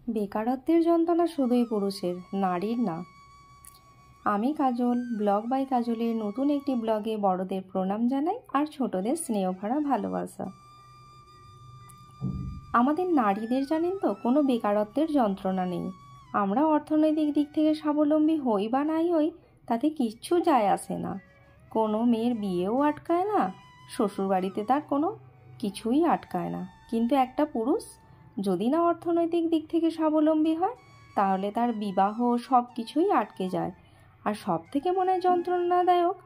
বেকারত্বের যন্ত্রণা শুধুই পুরুষের, নারীর না। আমি কাজল, ব্লগ বাই কাজলের নতুন একটি ব্লগে বড়দের প্রণাম জানাই আর ছোটদের স্নেহ ভরা ভালোবাসা। আমাদের নারীদের জানেন তো কোনো বেকারত্বের যন্ত্রণা নেই। আমরা অর্থনৈতিক দিক থেকে স্বাবলম্বী হই বা নাই হই তাতে কিচ্ছু যায় আসে না। কোনো মেয়ের বিয়েও আটকায় না, শ্বশুরবাড়িতে তার কোনো কিছুই আটকায় না। কিন্তু একটা পুরুষ যদি না অর্থনৈতিক দিক থেকে স্বাবলম্বী হয় তাহলে তার বিবাহ সব কিছুই আটকে যায়। আর সব থেকে মনে হয় যন্ত্রণাদায়ক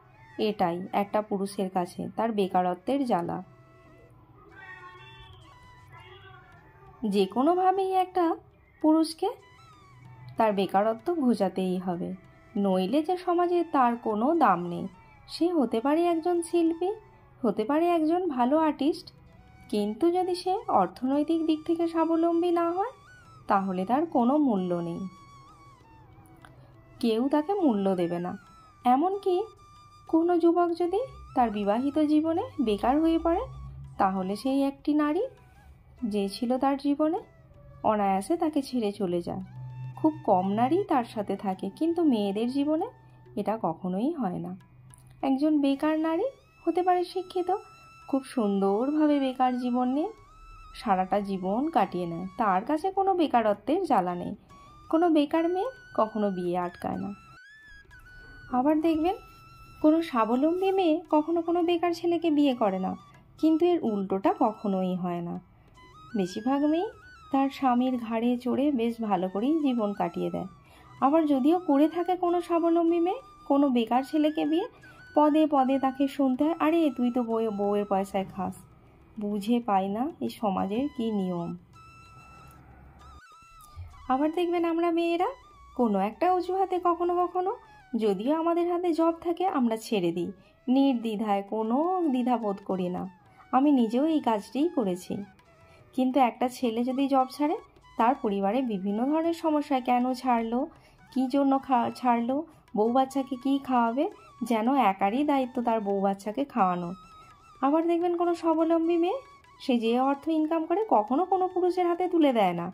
এটাই একটা পুরুষের কাছে, তার বেকারত্বের জ্বালা। যে কোনোভাবেই একটা পুরুষকে তার বেকারত্ব ঘোচাতেই হবে, নইলে যে সমাজে তার কোনো দাম নেই। সে হতে পারে একজন শিল্পী, হতে পারে একজন ভালো আর্টিস্ট, কিন্তু যদি সে অর্থনৈতিক দিক থেকে স্বাবলম্বী না হয় তাহলে তার কোনো মূল্য নেই, কেউ তাকে মূল্য দেবে না। এমনকি কোনো যুবক যদি তার বিবাহিত জীবনে বেকার হয়ে পড়ে তাহলে সেই একটি নারী যে ছিল তার জীবনে অনায়াসে তাকে ছেড়ে চলে যায়। খুব কম নারী তার সাথে থাকে, কিন্তু মেয়েদের জীবনে এটা কখনোই হয় না। একজন বেকার নারী হতে পারে শিক্ষিত, খুব সুন্দরভাবে বেকার জীবন নিয়ে সারাটা জীবন কাটিয়ে নেয়, তার কাছে কোনো বেকারত্বের জ্বালা নেই। কোনো বেকার মেয়ে কখনো বিয়ে আটকায় না। আবার দেখবেন কোনো স্বাবলম্বী মেয়ে কখনো কোনো বেকার ছেলেকে বিয়ে করে না, কিন্তু এর উল্টোটা কখনোই হয় না। বেশিরভাগ মেয়ে তার স্বামীর ঘাড়ে চড়ে বেশ ভালো করেই জীবন কাটিয়ে দেয়। আবার যদিও করে থাকে কোনো স্বাবলম্বী মেয়ে কোনো বেকার ছেলেকে বিয়ে, পদে পদে তাকে শুনতে হয়, আরে তুই তো বউয়ের পয়সায় খাস। বুঝে পায় না এই সমাজের কি নিয়ম। আবার দেখবেন আমরা মেয়েরা কোনো একটা অজুহাতে কখনো কখনো, যদিও আমাদের হাতে জব থাকে, আমরা ছেড়ে দিই নির্দ্বিধায়, কোনো দ্বিধাবোধ করি না। আমি নিজেও এই কাজটিই করেছি। কিন্তু একটা ছেলে যদি জব ছাড়ে তার পরিবারে বিভিন্ন ধরনের সমস্যায়, কেন ছাড়লো, কী জন্য ছাড়লো, বউ বাচ্চাকে কী খাওয়াবে, যেন একারই দায়িত্ব তার বউ বাচ্চাকে খাওয়ানো। আবার দেখবেন কোনো স্বাবলম্বী মেয়ে সে যে অর্থ ইনকাম করে কখনো কোনো পুরুষের হাতে তুলে দেয় না,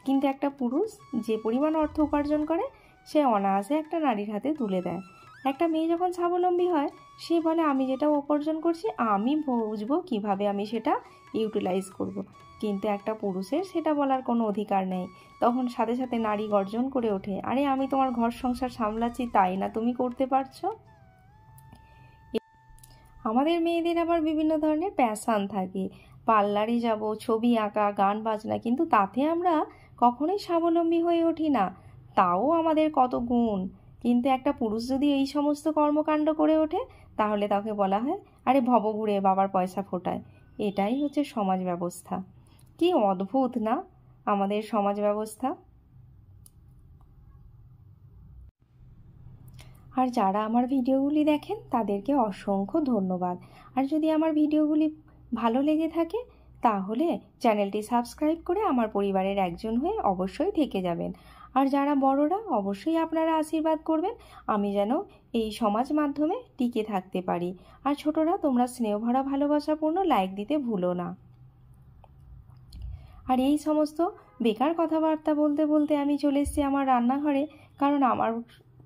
কিন্তু একটা পুরুষ যে পরিমাণ অর্থ উপার্জন করে সে অনায়াসে একটা নারীর হাতে তুলে দেয়। একটা মেয়ে যখন স্বাবলম্বী হয় সে বলে আমি যেটা উপার্জন করছি আমি বুঝবো কিভাবে আমি সেটা ইউটিলাইজ করব। কিন্তু একটা পুরুষের সেটা বলার কোনো অধিকার নেই। তখন সাথে সাথে নারী গর্জন করে ওঠে, আরে আমি তোমার ঘর সংসার সামলাচ্ছি, তাই না তুমি করতে পারছো? আমাদের মেয়েদের আবার বিভিন্ন ধরনের প্যাশান থাকে, পার্লারে যাব, ছবি আঁকা, গান বাজনা, কিন্তু তাতে আমরা কখনোই স্বাবলম্বী হয়ে উঠি না। তাও আমাদের কত গুণ, কিন্তু একটা পুরুষ যদি এই সমস্ত কর্মকাণ্ড করে ওঠে তাহলে তাকে বলা হয় আরে ভবঘুরে বাবার পয়সা ফোটায়। এটাই হচ্ছে সমাজ ব্যবস্থা। কি অদ্ভুত না আমাদের সমাজ ব্যবস্থা। আর যারা আমার ভিডিওগুলি দেখেন তাদেরকে অসংখ্য ধন্যবাদ। আর যদি আমার ভিডিওগুলি ভালো লেগে থাকে তাহলে চ্যানেলটি সাবস্ক্রাইব করে আমার পরিবারের একজন হয়ে অবশ্যই থেকে যাবেন। আর যারা বড়রা অবশ্যই আপনারা আশীর্বাদ করবেন আমি যেন এই সমাজ মাধ্যমে টিকে থাকতে পারি। আর ছোটরা তোমরা স্নেহভরা ভালোবাসাপূর্ণ লাইক দিতে ভুলো না। আর এই সমস্ত বেকার কথাবার্তা বলতে বলতে আমি চলে এসেছি আমার রান্নাঘরে, কারণ আমার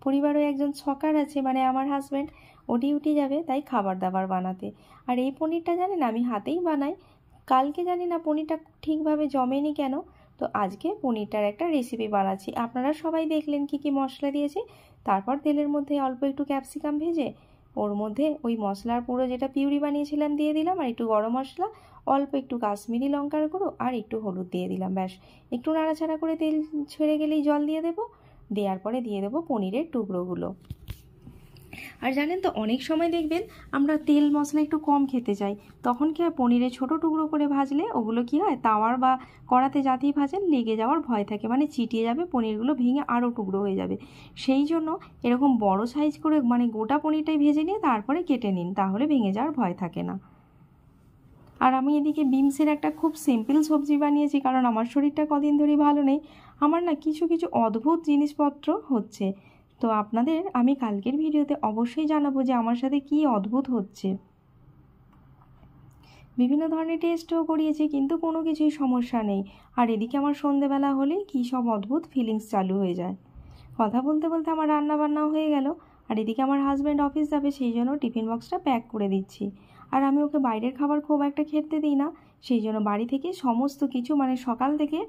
পরিবারে একজন ছকার আছে, মানে আমার হাজব্যান্ড, ও ডিউটি যাবে, তাই খাবার দাবার বানাতে। আর এই পনিরটা জানেন আমি হাতেই বানাই। কালকে জানি না পনিরটা ঠিকভাবে জমেনি কেন, তো আজকে পনিরটার একটা রেসিপি বানাচ্ছি। আপনারা সবাই দেখলেন কি কি মশলা দিয়েছি। তারপর তেলের মধ্যে অল্প একটু ক্যাপসিকাম ভেজে ওর মধ্যে ওই মশলার পুরো যেটা পিউরি বানিয়েছিলাম দিয়ে দিলাম, আর একটু গরম মশলা, অল্প একটু কাশ্মীরি লঙ্কার গুঁড়ো আর একটু হলুদ দিয়ে দিলাম। ব্যাস, একটু নাড়াচাড়া করে তেল ছেড়ে গেলেই জল দিয়ে দেবো। দেওয়ার পরে দিয়ে দেবো পনিরের টুকরোগুলো। আর জানেন তো অনেক সময় দেখবেন আমরা তেল মশলা একটু কম খেতে চাই, তখন কি হয় পনিরের ছোট টুকরো করে ভাজলে ওগুলো কি হয় তাওয়ার বা কড়াতে যাতেই ভাজেন লেগে যাওয়ার ভয় থাকে, মানে চিটিয়ে যাবে, পনিরগুলো ভেঙে আরও টুকরো হয়ে যাবে। সেই জন্য এরকম বড় সাইজ করে মানে গোটা পনিরটাই ভেজে নিয়ে তারপরে কেটে নিন, তাহলে ভেঙে যাওয়ার ভয় থাকে না। আর আমি এদিকে বিমসের একটা খুব সিম্পল সবজি বানিয়েছি, কারণ আমার শরীরটা কদিন ধরেই ভালো নেই। আমার না কিছু কিছু অদ্ভুত জিনিসপত্র হচ্ছে, তো আপনাদের আমি কালকের ভিডিওতে অবশ্যই জানাবো যে আমার সাথে কি অদ্ভুত হচ্ছে। বিভিন্ন ধরনের টেস্টও করিয়েছি, কিন্তু কোনো কিছুই সমস্যা নেই। আর এদিকে আমার সন্ধেবেলা হলেই কী সব অদ্ভুত ফিলিংস চালু হয়ে যায়। কথা বলতে বলতে আমার রান্না বান্নাও হয়ে গেল। আর এদিকে আমার হাজব্যান্ড অফিস যাবে, সেই জন্য টিফিন বক্সটা প্যাক করে দিচ্ছি। আর আমি ওকে বাইরের খাবার খুব একটা খেতে দিই না, সেই জন্য বাড়ি থেকে সমস্ত কিছু মানে সকাল থেকে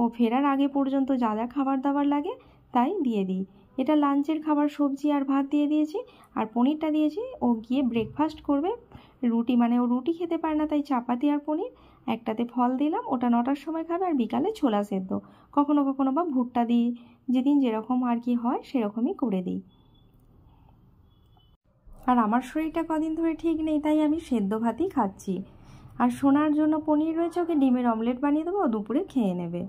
ও ফেরার আগে পর্যন্ত যা যা খাবার দাবার লাগে তাই দিয়ে দিই। এটা লাঞ্চের খাবার, সবজি আর ভাত দিয়ে দিয়েছি। আর পনিরটা দিয়েছি, ও গিয়ে ব্রেকফাস্ট করবে। রুটি মানে ও রুটি খেতে পারে না, তাই চাপাতি আর পনির, একটাতে ফল দিলাম, ওটা 9টার সময় খাবে। আর বিকালে ছোলা সেদ্ধ, কখনো কখনো বা ভুট্টা দিই, যেদিন যেরকম আর কি হয় সেরকমই করে দিই। আর আমার শরীরটা কদিন ধরে ঠিক নেই, তাই আমি সেদ্ধ ভাতই খাচ্ছি। আর সোনার জন্য পনির রয়েছে, ওকে ডিমের অমলেট বানিয়ে দেবো, ও দুপুরে খেয়ে নেবে।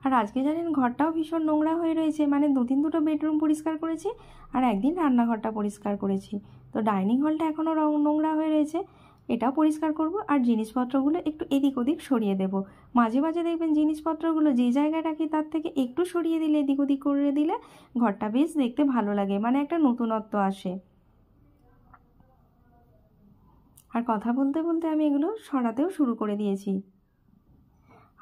আর আজকে জানেন ঘরটাও ভীষণ নোংরা হয়ে রয়েছে, মানে দুটো বেডরুম পরিষ্কার করেছি আর একদিন রান্নাঘরটা পরিষ্কার করেছি। তো ডাইনিং হলটা এখনও নোংরা হয়ে রয়েছে, এটাও পরিষ্কার করব। আর জিনিসপত্রগুলো একটু এদিক ওদিক সরিয়ে দেব। মাঝে মাঝে দেখবেন জিনিসপত্রগুলো যে জায়গায় রাখি তার থেকে একটু সরিয়ে দিলে, এদিক ওদিক করে দিলে ঘরটা বেশ দেখতে ভালো লাগে, মানে একটা নতুনত্ব আসে। আর কথা বলতে বলতে আমি এগুলো সরাতেও শুরু করে দিয়েছি।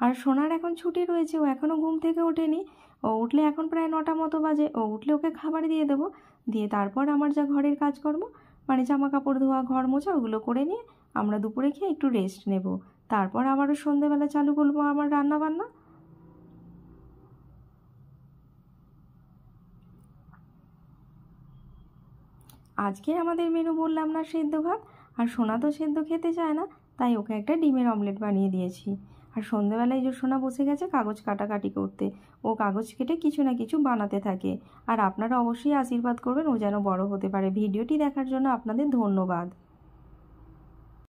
আর সোনার এখন ছুটি রয়েছে, ও এখনও ঘুম থেকে ওঠেনি। ও উঠলে এখন প্রায় 9টা মতো বাজে, ও উঠলে ওকে খাবার দিয়ে দেবো। দিয়ে তারপর আমার যা ঘরের কাজকর্ম, মানে জামা কাপড় ধোয়া, ঘর মোছা, ওগুলো করে নিয়ে আমরা দুপুরে খেয়ে একটু রেস্ট নেব। তারপর আবারও সন্ধেবেলা চালু করবো আমার রান্না বান্না। আজকে আমাদের মেনু বললাম না, সেদ্ধ ভাত। আর সোনা তো সেদ্ধ খেতে চায় না, তাই ওকে একটা ডিমের অমলেট বানিয়ে দিয়েছি। আর সন্ধেবেলায় যে সোনা বসে গেছে কাগজ কাটাকাটি করতে, ও কাগজ কেটে কিছু না কিছু বানাতে থাকে। আর আপনারা অবশ্যই আশীর্বাদ করবেন ও যেন বড় হতে পারে। ভিডিওটি দেখার জন্য আপনাদের ধন্যবাদ।